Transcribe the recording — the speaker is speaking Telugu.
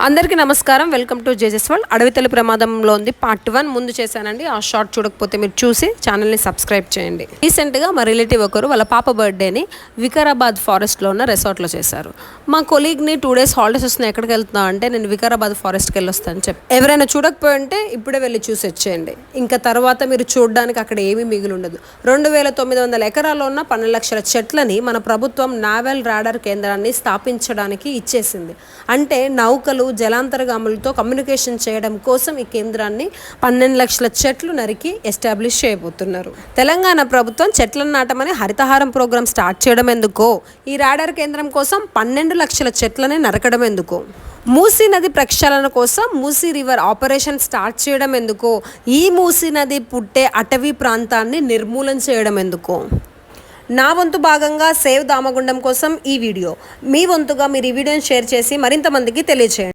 అందరికీ నమస్కారం. Welcome to JJ's world. అడవితల్లి ప్రమాదంలో ఉంది పార్ట్ 1 ముందు చేశానండి. ఆ షార్ట్ చూడకపోతే మీరు చూసి ఛానల్ని సబ్స్క్రైబ్ చేయండి. రీసెంట్గా మా రిలేటివ్ ఒకరు వాళ్ళ పాప బర్త్డేని వికారాబాద్ ఫారెస్ట్లో ఉన్న రిసార్ట్లో చేశారు. మా కొలీగ్ని 2 days హాలిడేస్ వస్తున్నాయి, ఎక్కడికి వెళ్తున్నావు అంటే నేను వికారాబాద్ ఫారెస్ట్కి వెళ్ళొస్తాను చెప్పి, ఎవరైనా చూడకపోయి ఉంటే ఇప్పుడే వెళ్ళి చూసి వచ్చేయండి. ఇంకా తర్వాత మీరు చూడడానికి అక్కడ ఏమీ మిగిలి ఉండదు. 2900 ఎకరాల్లో ఉన్న 12 లక్షల చెట్లని మన ప్రభుత్వం నావెల్ రాడార్ కేంద్రాన్ని స్థాపించడానికి ఇచ్చేసింది. అంటే నౌకలు జలాంతర్గాములతో కమ్యూనికేషన్ చేయడం కోసం ఈ కేంద్రాన్ని 12 లక్షల చెట్లు నరికి ఎస్టాబ్లిష్ చేయబోతున్నారు. తెలంగాణ ప్రభుత్వం చెట్లను నాటమని హరితహారం ప్రోగ్రాం స్టార్ట్ చేయడం ఎందుకో, ఈ రాడార్ కేంద్రం కోసం 12 లక్షల చెట్లని నరకడం ఎందుకో, మూసీ నది ప్రక్షాళన కోసం మూసీ రివర్ ఆపరేషన్ స్టార్ట్ చేయడం ఎందుకో, ఈ మూసీ నది పుట్టే అటవీ ప్రాంతాన్ని నిర్మూలన చేయడం ఎందుకో. నా వంతు భాగంగా సేవ్ దామగుండం కోసం ఈ వీడియో, మీ వంతుగా మీరు ఈ వీడియోని షేర్ చేసి మరింత మందికి తెలియచేయండి.